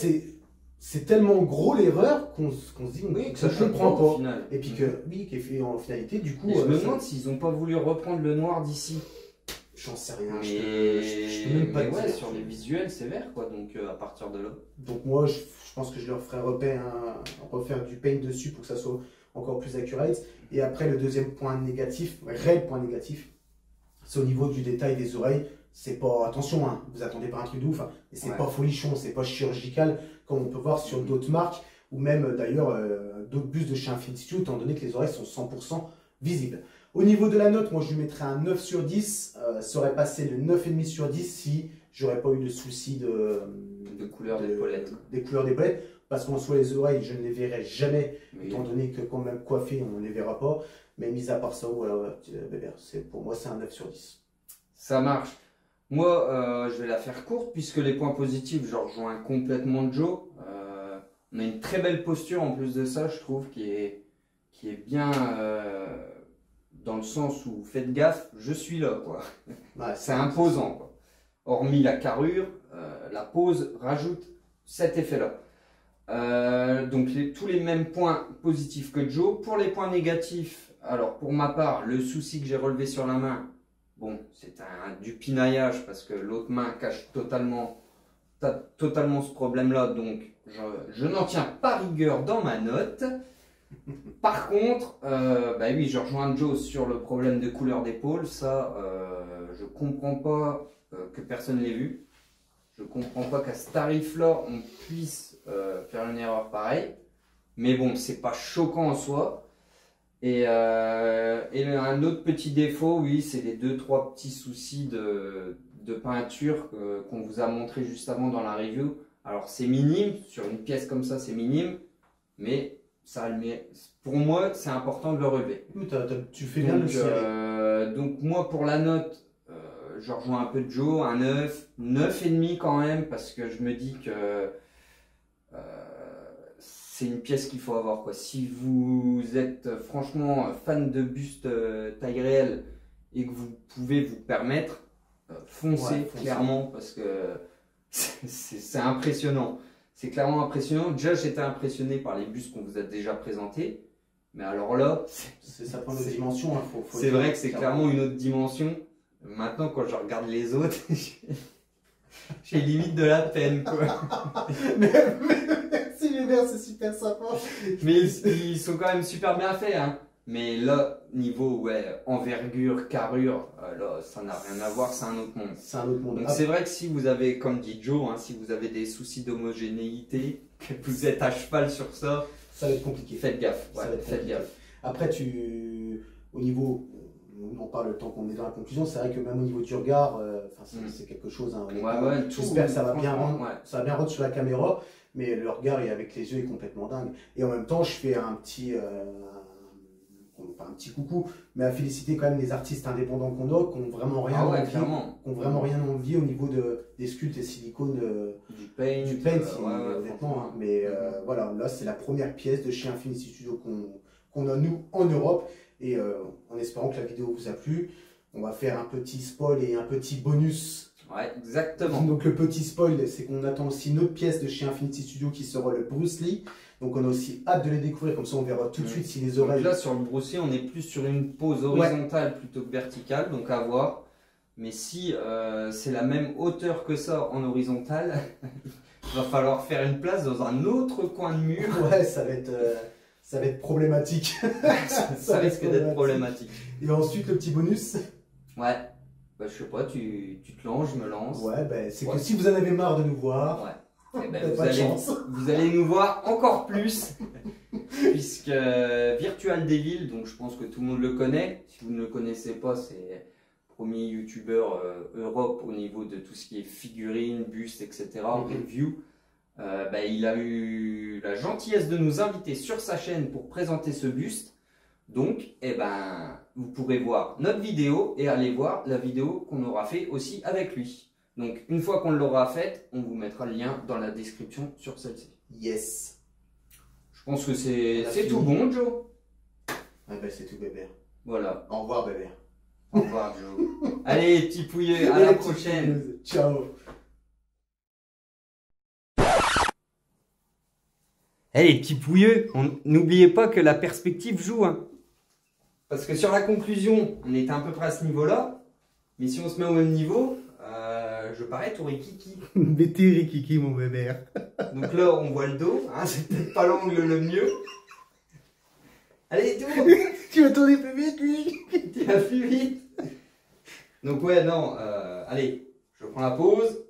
c'est tellement gros l'erreur qu'on se dit que ça je ne prends pas. Final. Et puis que, qui est fait en finalité, du coup. Je me demande s'ils n'ont pas voulu reprendre le noir d'ici. J'en sais rien. Mais... Je peux même pas dire. Sur les visuels, c'est vert quoi, donc à partir de là. Donc moi, je pense que je leur ferai refaire du paint dessus pour que ça soit encore plus accurate. Et après, le deuxième point négatif, réel point négatif, c'est au niveau du détail des oreilles. C'est pas, attention, hein, vous attendez pas un truc de ouf, hein, et c'est pas folichon, c'est pas chirurgical, comme on peut voir sur d'autres marques, ou même d'ailleurs d'autres bustes de chez Infinity Studio, étant donné que les oreilles sont 100% visibles. Au niveau de la note, moi je lui mettrais un 9 sur 10. Ça aurait passé le 9,5 sur 10 si j'aurais pas eu de souci de couleur d'épaulettes. Des couleurs d'épaulettes. Parce qu'en soi, les oreilles, je ne les verrai jamais, Oui. étant donné que quand même coiffé, on ne les verra pas. Mais mis à part ça, voilà, Bébert, pour moi, c'est un 9 sur 10. Ça marche. Moi, je vais la faire courte puisque les points positifs, je rejoins complètement Joe. On a une très belle posture en plus de ça, je trouve, qui est bien dans le sens où faites gaffe, je suis là, quoi. Ouais, C'est imposant, quoi. Hormis la carrure, la pose rajoute cet effet-là. Donc tous les mêmes points positifs que Joe. Pour les points négatifs, alors pour ma part, le souci que j'ai relevé sur la main, bon, c'est du pinaillage parce que l'autre main cache totalement ce problème-là, donc je n'en tiens pas rigueur dans ma note. Par contre, bah oui, je rejoins Joe sur le problème de couleur d'épaule. Ça, je comprends pas que personne l'ait vu. Je comprends pas qu'à ce tarif-là, on puisse faire une erreur pareille. Mais bon, c'est pas choquant en soi. Et un autre petit défaut, oui, c'est les 2-3 petits soucis de peinture qu'on vous a montré juste avant dans la review. Alors c'est minime, sur une pièce comme ça c'est minime, mais pour moi c'est important de le relever. Oui, tu fais bien le cirer. Donc moi pour la note, je rejoins un peu de Joe, un 9, 9,5 quand même, parce que je me dis que c'est une pièce qu'il faut avoir, quoi. Si vous êtes franchement fan de buste taille réelle et que vous pouvez vous permettre, foncez clairement, parce que c'est impressionnant. C'est clairement impressionnant. Déjà j'étais impressionné par les bustes qu'on vous a déjà présentés, mais alors là, ça prend une autre dimension. Hein, c'est vrai que c'est clairement une autre dimension. Maintenant quand je regarde les autres, j'ai limite de la peine, quoi. Merci Bébert, c'est super sympa. Mais ils sont quand même super bien faits, hein. Mais là, niveau envergure, carrure, là, ça n'a rien à voir, c'est un autre monde. C'est un autre monde. Donc c'est vrai que si vous avez, comme dit Joe, hein, si vous avez des soucis d'homogénéité, que vous êtes à cheval sur ça, ça va être compliqué. Faites gaffe. Ouais, faites gaffe. Après, au niveau, on en parle le temps qu'on est dans la conclusion, c'est vrai que même au niveau du regard, c'est quelque chose. Hein, j'espère que ça va bien rendre, ça va bien rendre sur la caméra, mais le regard et avec les yeux est complètement dingue. Et en même temps, je fais un petit coucou, mais à féliciter quand même les artistes indépendants qu'on a, qui n'ont vraiment rien envie au niveau des sculptes et silicones du paint, honnêtement. Hein. Mais voilà, là c'est la première pièce de chez Infinity Studio qu'on a nous en Europe, et en espérant que la vidéo vous a plu, on va faire un petit spoil et un petit bonus. Ouais, exactement. Donc le petit spoil, c'est qu'on attend aussi une autre pièce de chez Infinity Studio qui sera le Bruce Lee. Donc on a aussi hâte de les découvrir, comme ça on verra tout de suite si les oreilles... Donc là sur le Bruce Lee, on est plus sur une pose horizontale plutôt que verticale, donc à voir. Mais si c'est la même hauteur que ça en horizontale, il va falloir faire une place dans un autre coin de mur. Ouais, ça va être problématique. ça risque d'être problématique. Et ensuite le petit bonus. Ouais. Bah, je sais pas, tu te lances, je me lance. Ouais, bah, c'est que si vous en avez marre de nous voir, vous allez nous voir encore plus. Puisque Virtual Devil, donc je pense que tout le monde le connaît. Si vous ne le connaissez pas, c'est le premier youtubeur Europe au niveau de tout ce qui est figurines, bustes, etc. Review. Il a eu la gentillesse de nous inviter sur sa chaîne pour présenter ce buste. Donc, vous pourrez voir notre vidéo et aller voir la vidéo qu'on aura fait aussi avec lui. Donc, une fois qu'on l'aura faite, on vous mettra le lien dans la description sur celle-ci. Yes. Je pense que c'est tout bon, Joe. Ouais, c'est tout, Bébert. Voilà. Au revoir, Bébert. Au revoir, Joe. Allez, petit pouilleux, à la prochaine. Ciao. Hey, les petits pouilleux, n'oubliez pas que la perspective joue, hein. Parce que sur la conclusion, on était à peu près à ce niveau-là. Mais si on se met au même niveau, je parais tout rikiki. Mais t'es rikiki, mon bébé. Donc là, on voit le dos. Hein, c'est peut-être pas l'angle le mieux. Allez, tout. Tu vas tourner plus vite, lui. Tu vas plus vite. Donc ouais, non. Allez, je prends la pause.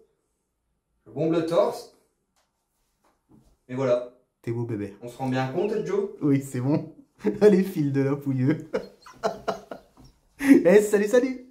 Je bombe le torse. Et voilà. T'es beau, bébé. On se rend bien compte, Joe? Oui, c'est bon. Allez, file de là, pouilleux. Eh, salut, salut!